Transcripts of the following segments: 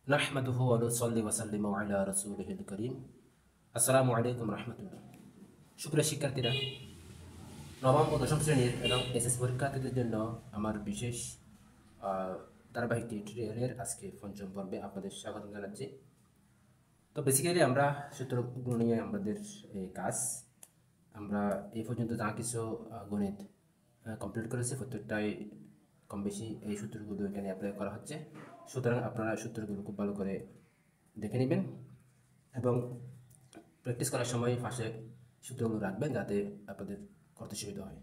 নাহমাদুহু ওয়া নুসাল্লি ওয়া সাল্লিমু আলা রাসূলিহিল কারীম। আসসালামু আলাইকুম রাহমাতুল্লাহ। সুপ্রিয় শিক্ষার্থীরা, নবম ও দশম শ্রেণীর এবং এসএসসি পরীক্ষার্থীদের জন্য আমার বিশেষ ধারাবাহিক টিউটোরিয়ালের আজকে পঞ্চম পর্বে আপনাদের স্বাগত জানাচ্ছি। তো বেসিক্যালি আমরা সূত্রগুলো নিয়ে আমাদের এই কাজ, আমরা এই পর্যন্ত যা কিছু গণিত কমপ্লিট করেছি প্রত্যেকটাই কম বেশি এই সূত্রগুলো এখানে অ্যাপ্লাই করা হচ্ছে। সুতরাং আপনারা সূত্রগুলো খুব ভালো করে দেখে নেবেন এবং প্র্যাকটিস করার সময় পাশে সূত্রগুলো রাখবেন যাতে আপনাদের করতে সুবিধা হয়।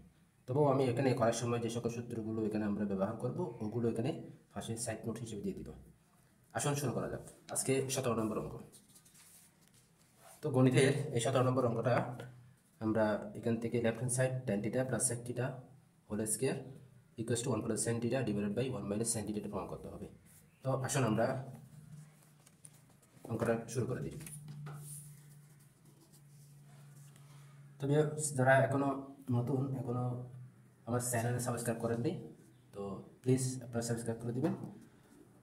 তবুও আমি এখানে করার সময় যে সকল সূত্রগুলো এখানে আমরা ব্যবহার করব ওগুলো এখানে পাশে সাইড নোট হিসেবে দিয়ে দিব। আসুন শুরু করা যাক। আজকে 17 নম্বর অঙ্ক। তো গণিতের এই 17 নম্বর অঙ্কটা আমরা এখান থেকে left hand side tan θ + sec θ whole square equals to 1 + sin θ divided by 1 - sin θ প্রমাণ করতে হবে। তো আসুন আমরা অঙ্কটা শুরু করে দিই। তবে যারা এখনও নতুন, এখনও আমার চ্যানেলে সাবস্ক্রাইব করেননি, তো প্লিজ আপনারা সাবস্ক্রাইব করে দেবেন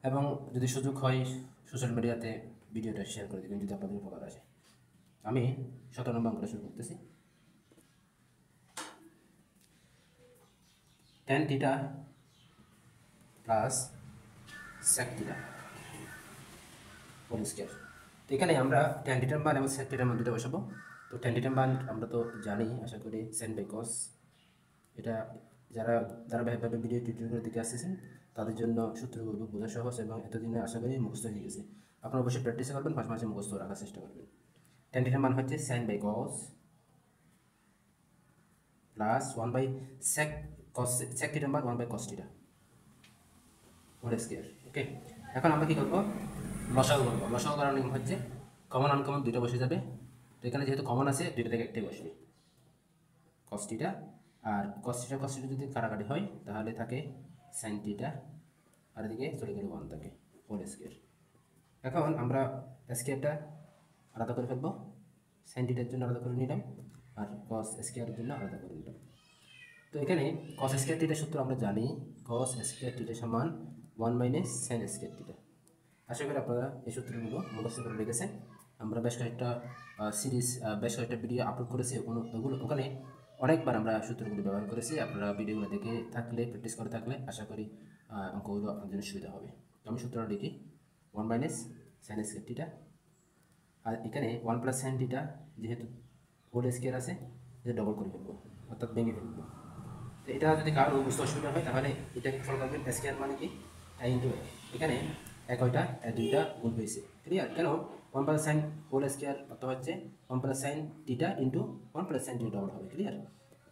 এবং যদি সুযোগ হয় সোশ্যাল মিডিয়াতে ভিডিওটা শেয়ার করে দেবেন যদি আপনাদের উপকার আসে। আমি 17 নম্বর অঙ্কটা শুরু করতেছি। tan θ plus sec θ whole square. তো এখানে আমরা tan θ এর মান এবং sec θ এর মান দুটো বসাবো। তো tan θ এর মান আমরা তো জানি, আশা করি sin বাই cos। এটা যারা ধারাবাহিকভাবে ভিডিও টিউটোরিয়াল দিকে আসতেছেন তাদের জন্য সূত্রগুলো বোঝা সহজ এবং এতদিনে আশা করি মুখস্থ হয়ে গেছে। আপনারা অবশ্যই প্র্যাকটিস করবেন, পাশাপাশি মুখস্থ রাখার চেষ্টা করবেন। tan θ এর মান হচ্ছে sin by cos plus 1 by sec θ এর মান 1 by cos θ whole square. Okay, এখন আমরা কি করব? লসাগু করব। লসাগু করার নিয়ম হচ্ছে কমন আনকমন দুটো বসে যাবে। তো এখানে যেহেতু কমন আছে দুটো থেকে একটাই বসবে, cos θ। আর cos θ যদি কাটাকাটি হয় তাহলে থাকে sin θ, আর এদিকে চলে গেলে 1 থাকে হোল স্কয়ার। এখন আমরা স্কয়ারটা আলাদা করে ফেলবো, sin θ এর জন্য আলাদা করে নিলাম আর cos স্কয়ারের জন্য আলাদা করে নিলাম। তো এখানে cos স্কয়ার θ সূত্র আমরা জানি, cos স্কয়ার θ সমান 1 - sin স্কয়ার θ। আশা করি আপনারা এই সূত্রগুলো মুখস্থ করে রেখেছেন। আমরা বেশ কয়েকটা সিরিজ, বেশ কয়েকটা ভিডিও আপলোড করেছি, ওখানে অনেকবার আমরা সূত্রগুলো ব্যবহার করেছি। আপনারা ভিডিওগুলো দেখে থাকলে, প্র্যাকটিস করে থাকলে আশা করি অঙ্কগুলো আপনাদের জন্য সুবিধা হবে। তো আমি সূত্রটা লিখি 1 - sin স্কয়ার θ, আর এখানে 1 + sin θ যেহেতু হোল স্কয়ার আছে এটা ডবল করে ফেলবো, অর্থাৎ ভেঙে ফেলবো। তো এটা যদি কারো বুঝতে অসুবিধা হয় তাহলে এটাকে ফলো করবেন, স্কয়ার মানে কি ইন্টু এখানে এক ওইটা দুইটা গুণ হয়েছে, ক্লিয়ার? কেন 1 + sin হোল স্কয়ার অর্থ হচ্ছে 1 + sin θ ইন্টু 1 + sin θ ডবল হবে, ক্লিয়ার?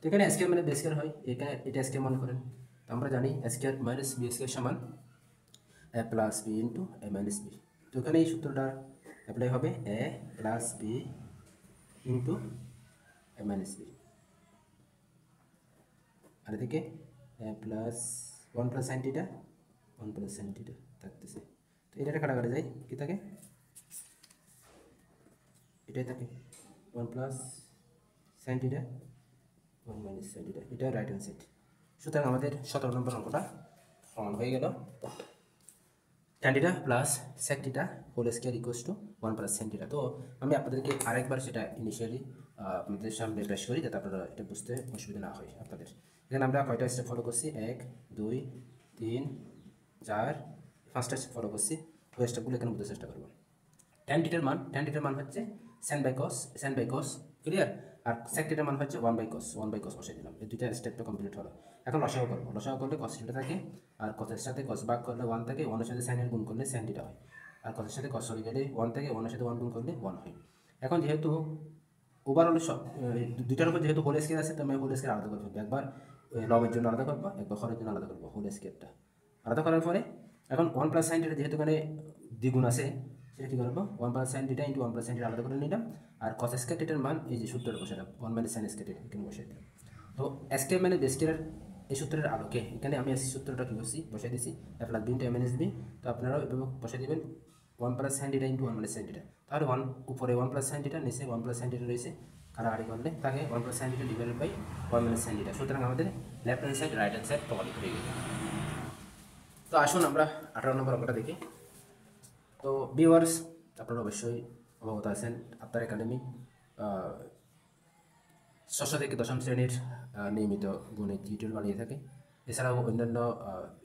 তো এখানে স্কয়ার মানে বেস স্কয়ার হয়, এখানে এটা স্কয়ার মনে করেন। তো আমরা জানি স্কয়ার মাইনাস বি স্কয়ার সমান a + b into a - b। তো এখানে এই সূত্রটা অ্যাপ্লাই হবে a + b into a - b, আর এদিকে +1 + sin θ 1 + sin θ থাকতেছে। তো এটা কাটাকাটি যায়, কি থাকে? এটাই থাকে 1 + sin θ 1 - sin θ, এটা রাইট হ্যান্ড সাইড। সুতরাং আমাদের 17 নম্বর অঙ্কটা সমান হয়ে গেল। tan θ plus sec θ whole square equals to 1 + sin θ। তো আমি আপনাদেরকে আরেকবার সেটা ইনিশিয়ালি আপনাদের সামনে পেশ করি যাতে আপনারা এটা বুঝতে অসুবিধা না হয় আপনাদের। এখানে আমরা কয়টা স্টেপ ফলো করছি? 1 2 3 4 5টা স্টেপ ফলো করছি। ওই স্টেপগুলো এখানে বুঝতে চেষ্টা করব। tan θ এর মান হচ্ছে sin বাই cos, ক্লিয়ার? আর sec θ এর মান হচ্ছে 1 বাই cos বসাই দিলাম। এই দুইটা স্টেপটা কমপ্লিট হলো। এখন লসাগু করব। লসাগু করলে cos θ থাকে, আর cos এর সাথে cos ভাগ করলে 1 থাকে, 1 এর সাথে sin এর গুণ করলে sin θ হয়, আর cos এর সাথে cos চলে গেলে 1 থাকে, 1 এর সাথে 1 গুণ করলে 1 হয়। এখন যেহেতু ওভারঅল সব দুইটার উপর যেহেতু হোল স্কয়ার আছে, তো আমি হোল স্কয়ার আলাদা করে ফেলবো। একবার লবের জন্য আলাদা করবো, একবার হরের জন্য আলাদা করবো। হোল স্কয়ারটা আলাদা করার পরে এখন 1 + sin θ যেহেতু এখানে দ্বিগুণ আছে, সেটা কী করবো? 1 + sin θ ইন্টু 1 + sin θ আলাদা করে নিলাম, আর cos স্কয়ার θ এর মান এই যে সূত্রটা বসালাম 1 - sin স্কয়ার θ এখানে বসাই দিলাম। তো স্কয়ার মানে বেস স্কয়ারের এই সূত্রের আলোকে এখানে আমি সূত্রটা কী করছি বসাই দিছি a + b into a - b। তো আপনারাও এভাবে বসাই দেবেন 1 + sin θ ইন্টু 1 - sin θ। তাহলে 1 উপরে 1 + sin θ, নিচে 1 + sin θ রয়েছে, কাটাকাটি করলে তাকে 1 + sin θ ডিভাইডেড বাই 1 - sin θ। সুতরাং আমাদের left hand side right hand side প্রমাণিত হয়ে গেল। তো আসুন আমরা 18 নম্বর অঙ্কটা দেখি। তো তো ভিউয়ার্স, আপনারা অবশ্যই অবগত আছেন আপনার একাডেমি ষষ্ঠ থেকে দশম শ্রেণীর নিয়মিত গণিত টিউটোরিয়াল বানিয়ে থাকে। এছাড়াও অন্যান্য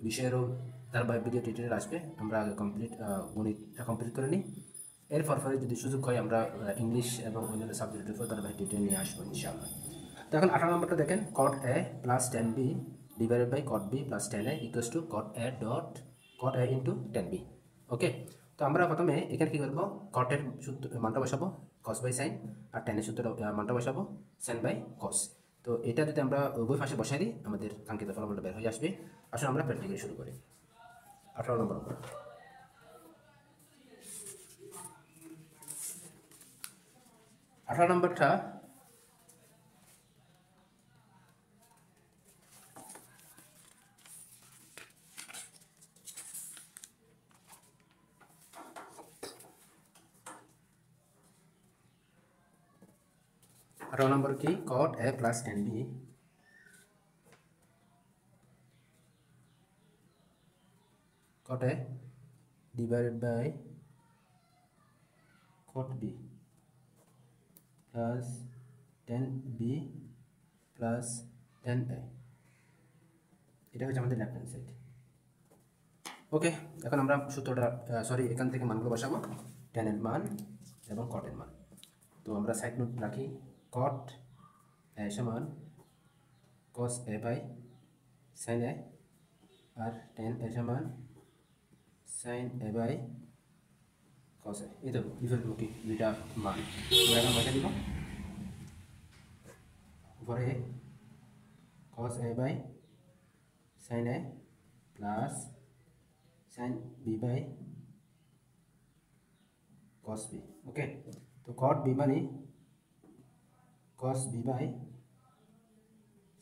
বিষয়েরও ধারাবাহিক ভিডিও টিউটোরিয়াল আসবে। আমরা আগে গণিতটা কমপ্লিট করে নিই, এরপর পরে যদি সুযোগ হয় আমরা ইংলিশ এবং অন্যান্য সাবজেক্টের উপর ধারাবাহিক টিউটোরিয়াল নিয়ে আসবো ইনশাআল্লাহ। তো এখন 18 নম্বরটা দেখেন, cot a প্লাস 10b divided by cot b plus 10a equals to cot a into 10b। Okay, তো আমরা প্রথমে এখানে কী করবো, কটের সূত্র মানটা বসাবো cos বাই সাইন, আর টেনের সূত্র মানটা বসাবো সাইন বাই cos। তো এটা যদি আমরা উভয় পাশে বসাই দিই আমাদের কাঙ্ক্ষিত ফলাফলটা বের হয়ে আসবে। আসলে আমরা প্র্যাকটিক্যালি শুরু করি। 18 নম্বর অঙ্ক, 18 নম্বরটা নম্বর কি, cot a প্লাস 10b cot a divided by cot b plus 10b plus 10a, এটা হচ্ছে আমাদের লেফট হ্যান্ড সাইড। ওকে, এখন আমরা সূত্রটা এখান থেকে মানগুলো বসাবো, 10 এর মান এবং cot এর মান। তো আমরা সাইড নোট রাখি, cot a সমান cos a by sin a, আর 10 a সমান sin a by cos a। এই তো বিপরীতমুখী দুইটা মান আমরা এখন বসে দিব। উপরে cos a by sin a plus sin b by cos b। Okay, তো cot b মানে cos b by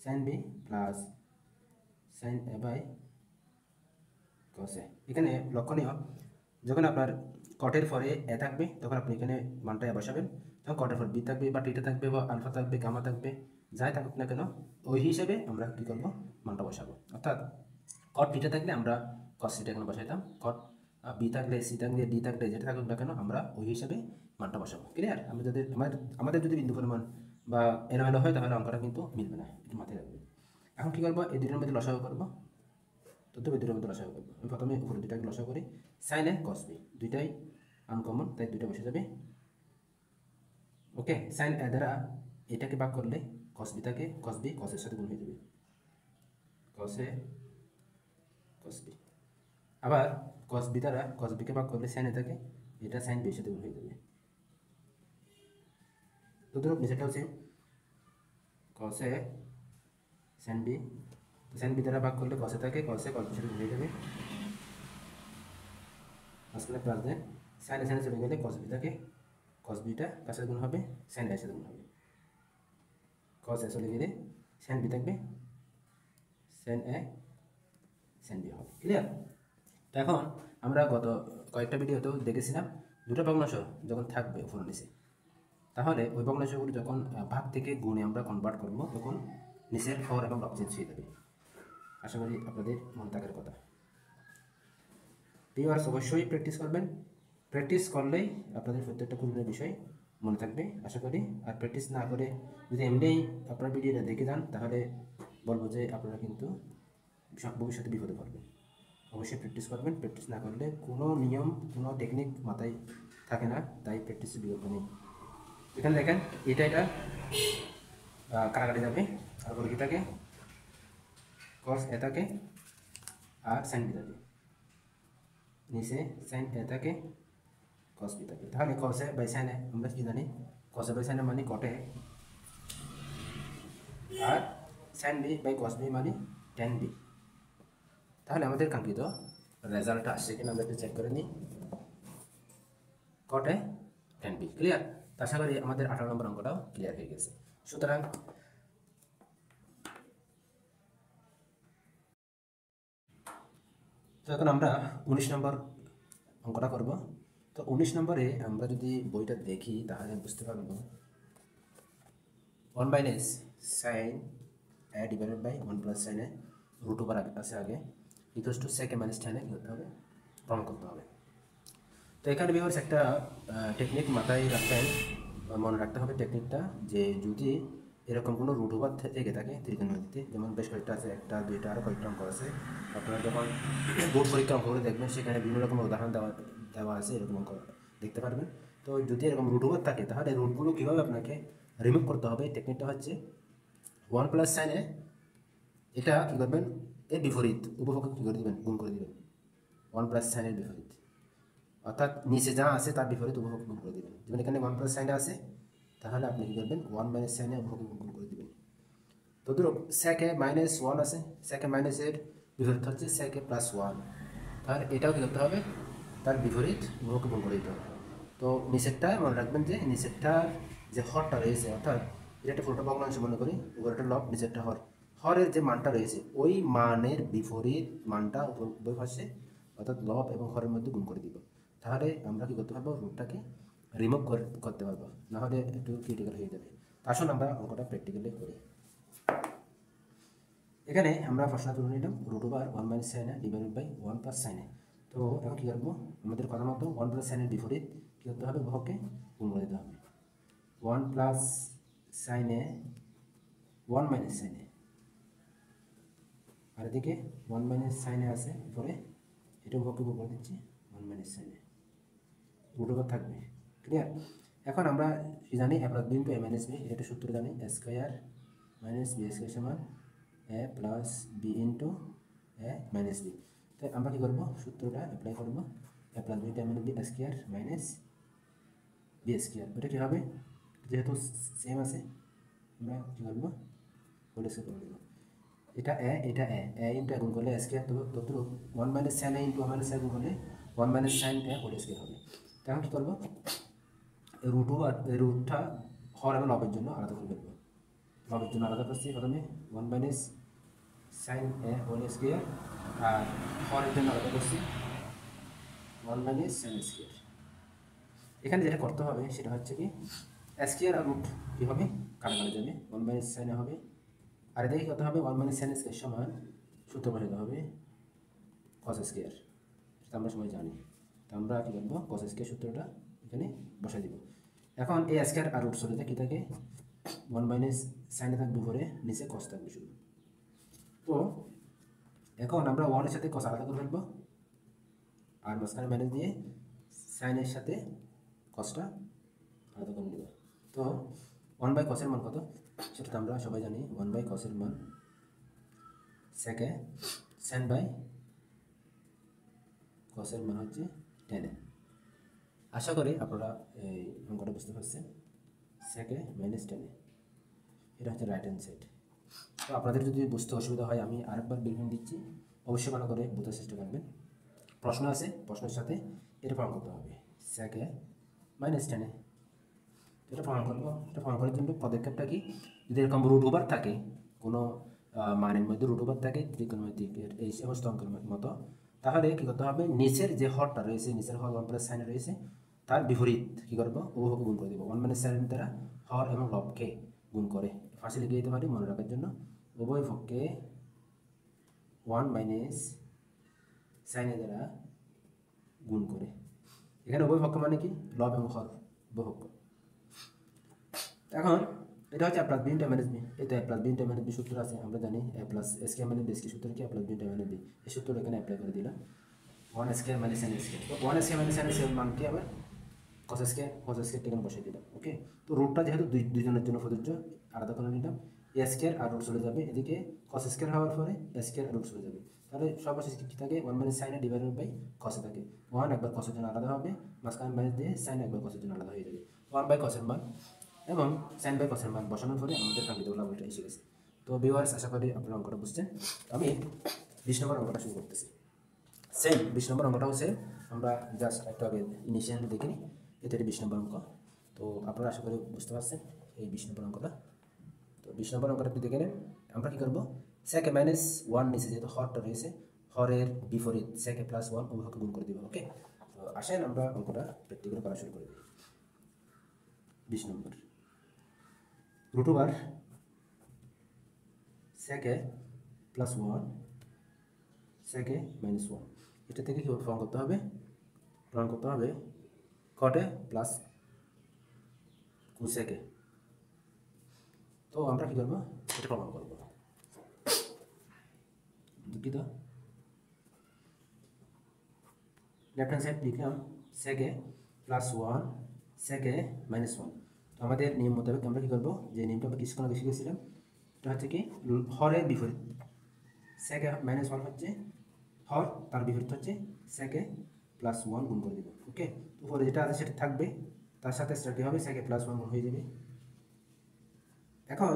sin b plus sin a by cos a। এখানে লক্ষণীয়, যখন আপনার কটের পরে এ থাকবে তখন আপনি এখানে মানটা বসাবেন, যখন কটের পর বি থাকবে বা টিটা থাকবে বা আলফা থাকবে গামা থাকবে যাই থাকুক না কেন ওই হিসেবে আমরা কী করবো, মানটা বসাবো। অর্থাৎ কট টিটা থাকলে আমরা কস সিটা এখানে বসাইতাম, কট বি থাকলে সি থাকলে ডি থাকলে যেটা থাকুক না কেন আমরা ওই হিসাবে মানটা বসাবো। ক্লিয়ার? আমাদের যদি বিন্দু পরিমাণ বা এলোমেলো হয় তাহলে অঙ্কটা কিন্তু মিলবে না, একটু মাথায় রাখবেন। এখন কী করবো, এই দুটোর মধ্যে লসাগু করবো, তবে দুটোর মধ্যে লসাগু করবো। আমি প্রথমে উপরে দুটাকে লসাগু করি, সাইন এ কস বি দুইটাই আনকমন, তাই দুইটা বসে যাবে। ওকে, সাইন এ দ্বারা এটাকে ভাগ করলে কস বি থাকে, কস বি কসের সাথে গুণ হয়ে যাবে, কস এ কস বি। আবার কস বি দ্বারা কস বিকে ভাগ করলে সাইন এ থাকে, এটা সাইন বির সাথে গুণ হয়ে যাবে। তো ধরো নিচেটা হচ্ছে কস এ সাইন বি, সাইন বি দ্বারা ভাগ করলে কসে থাকে, কসে কস বির সাথে গুণ হয়ে যাবে। মাঝখানে প্লাস দেন, সাইন এ সাইনে চলে গেলে কস বি থাকে, কস বিটা কার সাথে গুণ হবে, সাইন এর সাথে গুণ হবে। কস এ চলে গেলে সাইন বি থাকবে, সাইন এ সাইন বি হবে। ক্লিয়ার? তো এখন আমরা গত কয়েকটা ভিডিওতেও দেখেছিলাম দুটো ভগ্নাংশ যখন থাকবে উপর নিচে, তাহলে ওই ভগ্নাংশগুলো যখন ভাগ থেকে গুণে আমরা কনভার্ট করবো তখন নিচের হর এবং লব চেঞ্জ হয়ে যাবে। আশা করি আপনাদের মনে থাকার কথা। ভিউয়ার্স অবশ্যই প্র্যাকটিস করবেন, প্র্যাকটিস করলেই আপনাদের প্রত্যেকটা গুণের বিষয় মনে থাকবে আশা করি। আর প্র্যাকটিস না করে যদি এমনিই আপনার ভিডিওটা দেখে যান তাহলে বলবো যে আপনারা কিন্তু ভবিষ্যতে বিপদে পড়বেন। অবশ্যই প্র্যাকটিস করবেন, প্র্যাকটিস না করলে কোনো নিয়ম কোনো টেকনিক মাথায় থাকে না, তাই প্র্যাকটিসের বিকল্প নেই। এখানে দেখেন এটা কাটাকাটি যাবে, আর বলি থাকে কস এ থাকে আর সাইন বি থাকে, নিচে সাইন এ থাকে কস বি থাকে। তাহলে কস এ বাই সাইন এ আমরা কি জানি, কস এ বাই সাইন এ মানে কটে, আর sine B by cos B মানে টেন বি। তাহলে আমাদের কাঙ্ক্ষিত রেজাল্টটা আসছে কিনা আমরা একটু চেক করে নিই, কটে টেন বি। ক্লিয়ার? তো আশা করি আমাদের 18 নম্বর অঙ্কটাও ক্লিয়ার হয়ে গেছে। সুতরাং তো এখন আমরা 19 নম্বর অঙ্কটা করব। তো 19 নম্বরে আমরা যদি বইটা দেখি তাহলে বুঝতে পারবো 1 minus sine A divided by 1 plus sine A √ওভার আছে আগে equals to sec A minus tan A কী করতে হবে, প্রমাণ করতে হবে। তো এখানে ভিউয়ার্স একটা টেকনিক মাথায় রাখবেন, মনে রাখতে হবে টেকনিকটা, যে যদি এরকম কোনো রুট ওভার থেকে থাকে ত্রিকোণমিতিতে, যেমন বেশ কয়েকটা আছে, একটা দুইটা আরও কয়েকটা অঙ্ক আছে, আপনারা যখন বোর্ড পরীক্ষা অঙ্ক করে দেখবেন সেখানে বিভিন্ন রকম উদাহরণ দেওয়া দেওয়া আছে, এরকম অঙ্ক দেখতে পারবেন। তো যদি এরকম রুট ওভার থাকে তাহলে রুটগুলো কীভাবে আপনাকে রিমুভ করতে হবে, টেকনিকটা হচ্ছে 1 + sin a, এটা কী করবেন, এর বিপরীত উপভোগ কী করে দেবেন, গুণ করে দেবেন 1 + sin এর বিপরীত, অর্থাৎ নিচে যা আছে তার বিপরীত উপভোগ গুণ করে দেবেন। যেমন এখানে 1 + sin a আছে, তাহলে আপনি কী করবেন 1 - sin a উপভোগ গুণ করে দেবেন। তো ধরো sec a -1 আছে, sec a - এর বিপরীত হচ্ছে sec a +1, তাহলে এটাও কী করতে হবে, তার বিপরীত উপভোগ গুণ করে দিতে হবে। তো নিচেরটা মনে রাখবেন যে নিচেরটার যে হরটা রয়েছে, অর্থাৎ এটা একটা পুরোটা ভগ্নাংশ মনে করি, উপরেরটা লব নিচেরটা হর, হরের যে মানটা রয়েছে ওই মানের বিপরীত মানটা উভয় পাশে অর্থাৎ লব এবং হরের মধ্যে গুণ করে দিব, তাহলে আমরা কী করতে পারবো, রুটটাকে রিমুভ করতে পারবো, নাহলে একটু ক্রিটিক্যাল হয়ে যাবে। আসুন আমরা অঙ্কটা প্র্যাকটিক্যালি করি। এখানে আমরা প্রশ্ন তুলে নিলাম √1 - sin a / 1 + sin a। তো এখন কী করবো, আমাদের কথা মতো 1 + sin এর বিপরীত কী করতে হবে, উপভোগকে গুণ করে দিতে হবে। 1 + sin a 1 - sin a, আর এদিকে 1 - sin a আছে উপরে, এটা উপভোগকে গুণ করে দিচ্ছি 1 - sin a, √ওভার থাকবে। ক্লিয়ার? এখন আমরা জানি a + b * a - b, এটা সূত্র জানি, a² - b² সমান a + b * a - b। তাই আমরা কী করবো, সূত্রটা অ্যাপ্লাই করবো, a + b * a - b square minus B square, ওটা কী হবে, যেহেতু সেম আছে আমরা কী করবো, হোল স্কোয়ার করে দেবো। এটা a, এটা a ইন্টু গুণ করলে স্কোয়ার, তো 1 - sin a * 1 - a গুণ করলে 1 - sin a হোল স্কোয়ার হবে। তখন কী করবো, রুটটা হর এবং লবের জন্য আলাদা করে ফেলবো। লবের জন্য আলাদা করছি প্রথমে 1 - sin a হোল স্কোয়ার, আর হরের জন্য আলাদা করছি 1 - sin a স্কোয়ার। এখানে যেটা করতে হবে সেটা হচ্ছে কি, স্কোয়ার আর রুট কী হবে, কাটাকাটি যাবে, 1 - sin a হবে, আর এদিকে কত হবে 1 - sin a স্কোয়ার সমান সূত্র বসাতে হবে cos স্কোয়ার, সেটা আমরা সবাই জানি। তো আমরা কী করবো, cos স্কোয়ার সূত্রটা এখানে বসাই দিব। এখন এই স্কোয়ার আর রুট চলে যায়, কী থাকে 1 - sin a থাকবে উপরে, নিচে cos থাকবে শুধু। তো এখন আমরা 1-এর সাথে cos আলাদা করে ফেলবো, আর মাঝখানে মাইনাস দিয়ে সাইনের সাথে cosটা আলাদা করে নেব। তো 1/cos এর মান কত, সেটা তো আমরা সবাই জানি, 1/cos এর মান sec a, sin/cos এর মান হচ্ছে tan a। আশা করি আপনারা এই অঙ্কটা বুঝতে পারছেন, sec a - tan a, এটা হচ্ছে রাইট হ্যান্ড সাইড। তো আপনাদের যদি বুঝতে অসুবিধা হয় আমি আরেকবার বিল্ডিং দিচ্ছি, অবশ্যই ভালো করে বোঝার চেষ্টা করবেন। প্রশ্ন আছে, প্রশ্নের সাথে এটা প্রমাণ করতে হবে, sec a - tan a, এটা প্রমাণ করবো। এটা প্রমাণ করার জন্য পদক্ষেপটা কি, যদি এরকম রুট ওভার থাকে, কোনো মানের মধ্যে রুট ওভার থাকে ত্রিকোণমিতিকের এই সমস্ত অঙ্কের মতো, তাহলে কী করতে হবে, নিচের যে হরটা রয়েছে, নিচের হর 1 + sin রয়েছে, তার বিপরীত কী করবো, উভয়কে গুণ করে দেবো। 1 - sin দ্বারা হর এবং লবকে গুণ করে ফাঁসি লিখে দিতে পারি মনে রাখার জন্য, উভয় পক্ষে 1 - sin দ্বারা গুণ করে। এখানে উভয় পক্ষ মানে কি, লব এবং হর উভয় পক্ষ। এখন এটা হচ্ছে a + b * a - b, এটা a + b * a - b সূত্র আছে, আমরা জানি a + sq - b সূত্র কি, a + b * a - b, এই সূত্রটা এখানে অ্যাপ্লাই করে দিলাম, 1 sq - sin sq। তো 1 sq - sin sq এর মান কি, আবার cos sq এখানে বসিয়ে দিলাম। ওকে, তো রুটটা যেহেতু দুইজনের জন্য প্রযোজ্য, আলাদা করে নিলাম, a স্কোয়ার আর রুট চলে যাবে, এদিকে cos স্কোয়ার হওয়ার পরে a স্কোয়ার আর রুট চলে যাবে, তাহলে সর্বশেষ কি থাকে, 1 - sin a / cos থাকে, 1 একবার cos এর জন্য আলাদা হবে, মাঝখানে মাইনাস দিয়ে sin একবার cos এর জন্য আলাদা হয়ে যাবে, 1/cos এর মান এবং sin/cos এর মান বসানোর পরে আমাদের কাঙ্ক্ষিত ফলাফলটা এসে গেছে। তো ভিউয়ার্স, আশা করি আপনারা অঙ্কটা বুঝছেন। আমি 20 নম্বর অঙ্কটা শুরু করতেছি। সেম 20 নম্বর অঙ্কটাও সেম, আমরা জাস্ট একটু আগে ইনিশিয়াল দেখিনি, এটা 20 নম্বর অঙ্ক। তো আপনারা আশা করি বুঝতে পারছেন এই 20 নম্বর অঙ্কটা। তো 20 নম্বর অঙ্কটা একটু দেখে নেন। আমরা কী করবো, sec a - 1 নিচে যেহেতু হরটা রয়েছে, হরের বিপরীত sec a + 1 উভয়কে গুণ করে দেবো। ওকে, তো আসেন আমরা অঙ্কটা প্র্যাকটিক্যাল করা শুরু করে দিই। 20 নম্বর, √sec a + 1 sec a - 1, এটা থেকে কী ফর্ম করতে হবে, প্রমাণ করতে হবে কটে প্লাস কোসেকে। তো আমরা কী করবো, এটা প্রমাণ করবো। দুঃখিত, লেফট হ্যান্ড সাইড লিখলাম সেকে প্লাস 1 সেকে মাইনাস 1। তো আমাদের নিয়ম মোতাবেক আমরা কী করবো, যে নিয়মটা আমরা কিছুক্ষণ আগে শিখেছিলাম, এটা হচ্ছে কি হরের বিপরীত। সেকে মাইনাস 1 হচ্ছে হর, তার বিপরীত হচ্ছে সেকে প্লাস 1 গুণ করে দেবো। ওকে, উপরে যেটা আছে সেটা থাকবে, তার সাথে সেটা হবে সেকে প্লাস 1 গুণ হয়ে যাবে। এখন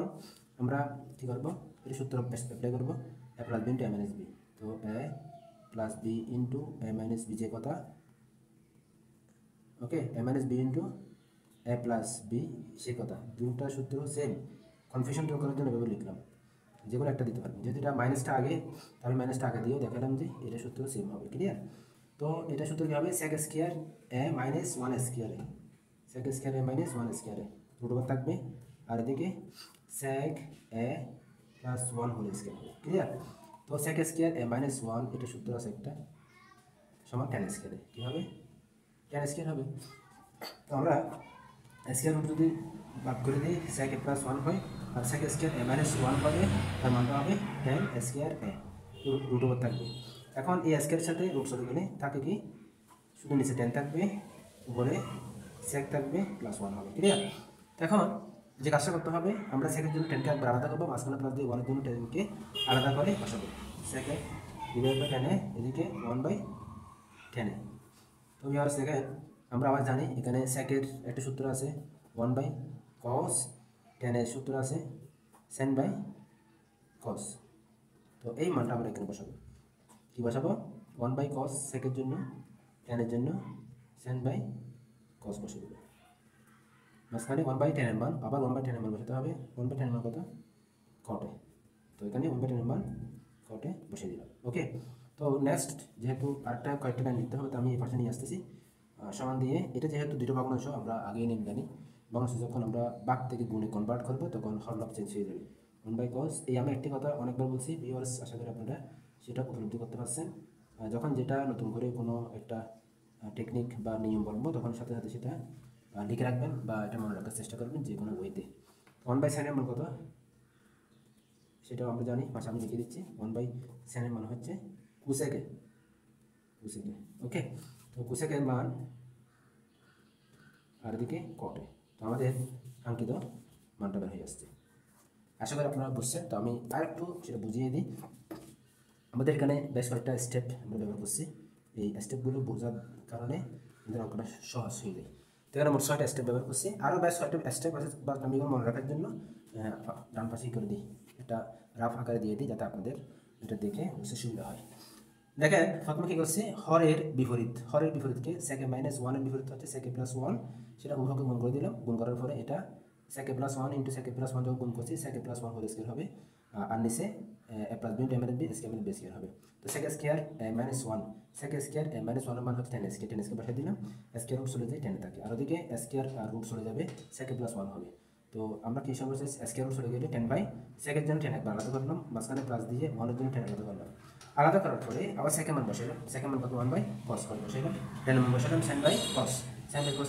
আমরা কী করবো, এটা সূত্র অ্যাপ্লাই করবো, এ plus B into A minus B. তো এ plus B into A minus B যে কথা, ওকে, এ মাইনাস বি ইন্টু এ প্লাস বি সে কথা, দুটা সূত্র সেম। কনফিউশন দূর করার জন্য এভাবে লিখলাম, যে কোনো একটা দিতে পারবেন। যদি এটা মাইনাসটা আগে, তাহলে মাইনাসটা আগে দিয়েও দেখালাম যে এটা সূত্র সেম হবে। ক্লিয়ার? তো এটা সূত্র কী হবে, সেক স্কোয়ার এ মাইনাস 1 স্কোয়ারে, সেক স্কোয়ার এ মাইনাস 1 স্কোয়ারে রুট ওভার থাকবে, আর এদিকে সেক এ প্লাস 1 হোল স্কোয়ার হবে। ক্লিয়ার? তো সেক স্কোয়ার এ মাইনাস 1 এটা সূত্র আছে একটা, সমান টেন স্কোয়ারে কী হবে, টেন স্কোয়ার হবে। তো আমরা স্কোয়ার রুট যদি ভাগ করে দিই, সেক এ প্লাস 1 হয়, আর সেক স্কোয়ার এ মাইনাস 1 হবে, তার মানটা হবে টেন স্কোয়ার এ, রুট ওভার থাকবে। এখন এই স্কোয়ারের সাথে রুট চলে গেলে থাকে কি, শুধু নিচে 10 থাকবে, উপরে সেক থাকবে প্লাস 1 হবে। ক্লিয়ার? এখন যে কাজটা করতে হবে, আমরা সেকের জন্য 10কে একবার আলাদা করবো, মাঝখানে প্লাস দিয়ে 1-এর জন্য 10কে আলাদা করে বসাবো। সেকে ডিভাইড বাই 10 এদিকে 1/10। তো ইয়ার সেকেন্ড আমরা আবার জানি এখানে সেকের একটা সূত্র আছে 1/cos, 10 সূত্র আছে sin/cos। তো এই মানটা আমরা এখানে বসাবো, কী বসাবো, 1/cos সেকের জন্য, 10 জন্য sin/cos বসে দেবো। মাঝখানে 1/10 মান, আবার 1/10 মান বসাতে হবে। 1/10 মান কত, কটে। তো এখানে 1/10 মান কটে বসে দিলাম। ওকে, তো নেক্সট যেহেতু আরেকটা কয়েকটা লাইন লিখতে হবে, তো আমি এই পাশে নিয়ে আসতেছি সমান দিয়ে। এটা যেহেতু দুটো ভগ্নাংশ আমরা আগেই নিয়ে জানি, ভগ্নাংশ যখন আমরা ভাগ থেকে গুণে কনভার্ট করবো তখন হরলব চেঞ্জ হয়ে যাবে। 1/cos, এই আমি একটি কথা অনেকবার বলছি ভিউয়ার্স, আশা করি আপনারা সেটা উপলব্ধি করতে পারছেন। যখন যেটা নতুন করে কোনো একটা টেকনিক বা নিয়ম বলবো, তখন সাথে সাথে সেটা লিখে রাখবেন বা এটা মনে রাখার চেষ্টা করবেন যে কোনো ওয়েতে। 1/sin এর মান কত সেটাও আমরা জানি, পাশে আমি লিখে দিচ্ছি। 1/sin এর মান হচ্ছে কোসেকে, ওকে। তো কোসেকের মান আর এদিকে কটে, তো আমাদের কাঙ্ক্ষিত মানটা বের হয়ে আসছে। আশা করি আপনারা বুঝছেন। তো আমি আর একটু সেটা বুঝিয়ে দিই। আমাদের এখানে বেশ কয়েকটা স্টেপ আমরা ব্যবহার করছি, এই স্টেপগুলো বোঝার কারণে আমাদের অঙ্কটা সহজ হয়ে যায়। তো এখানে মোট 6টা স্টেপ ব্যবহার করছি, আরও বেশ কয়েকটা স্টেপ আছে, বা আমি মনে রাখার জন্য ডান পাশেই করে দিই, একটা রাফ আকারে দিয়ে দিই, যাতে আপনাদের এটা দেখে বুঝতে সুবিধা হয়। দেখেন প্রথমে কী করছে, হরের বিপরীতকে সেকে মাইনাস 1-এর বিপরীত হচ্ছে সেকে প্লাস 1, সেটা উভয়কে গুণ করে দিলাম। গুণ করার পরে এটা সেকে প্লাস 1 ইন্টু সেকে প্লাস 1 যখন গুণ করছি, সেকে প্লাস 1 হোল স্কোয়ার হবে, আর নিচে A plus B into A minus B square minus B square হবে। তো সেকে স্কোয়ার মাইনাস 1, সেকে স্কোয়ার মাইনাস 1 এর মান হচ্ছে 10 স্কোয়ার, 10 স্কোয়ার বসাই দিলাম, স্কোয়ার রুট চলে যায় 10 থাকে, আর ওদিকে স্কোয়ার রুট চলে যাবে, সেকে প্লাস 1 হবে। তো আমরা কি হিসাব করছি, স্কোয়ার রুট চলে গেলে 10 সেকের জন্য 10 একবার আলাদা করলাম, মাঝখানে প্লাস দিয়ে 1-এর জন্য 10 আলাদা করলাম। আলাদা করার পরে আবার সেকেন্ড মান বসাইলাম, সেকেন্ড মান কত 1/cos বসাইলাম, 10 মান বসাইলাম sin/cos,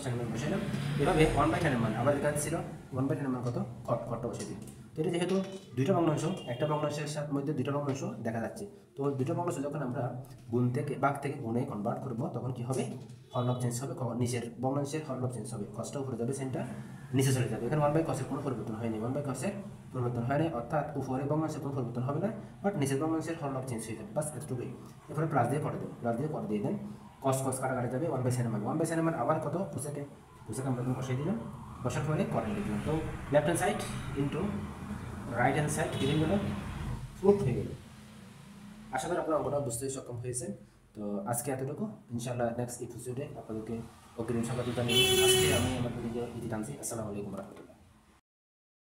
10 মান বসাইলাম। এভাবে 1/10 মান আবার এখানে ছিল 1/10 মান কত, কটটা বসিয়ে দিই। তো এটা যেহেতু দুইটা ভগ্নাংশ, একটা ভগ্নাংশের মধ্যে দুইটা ভগ্নাংশ দেখা যাচ্ছে, তো দুটো ভগ্নাংশ যখন আমরা গুণ থেকে ভাগ থেকে গুণে কনভার্ট করব, তখন কি হবে, হরলব চেঞ্জ হবে, নিচের ভগ্নাংশের হরলব চেঞ্জ হবে, কসটা উপরে যাবে, সেনটা নিচে চলে যাবে। এখানে 1/cos এর কোনো পরিবর্তন হয়নি, 1/cos এর পরিবর্তন হয়নি, অর্থাৎ উপরে ভগ্নাংশের কোনো পরিবর্তন হবে না, বাট নিচের ভগ্নাংশের হরলব চেঞ্জ হয়ে যাবে, বাস এতটুকুই। এরপরে প্লাস দিয়ে পরে দেবো, প্লাস দিয়ে পরে দিয়ে দেন, কস কাটা যাবে, 1/sin মান, 1/sin মান আবার কত, কোসেকে আমরা বসিয়ে দিলাম, বসার পরে করে লিখলাম। তো left hand side into right hand side কি হয়ে গেল, প্রুফ হয়ে গেল। আশা করি আপনারা অঙ্কটা বুঝতে সক্ষম হয়েছেন। তো আজকে এতটুকু, ইনশাআল্লাহ নেক্সট এপিসোডে আপনাদেরকে অগ্রিম স্বাগত জানিয়ে আজকে আমি আমার ভিডিও টানছি। আসসালামু আলাইকুম রহমতুল্লাহ।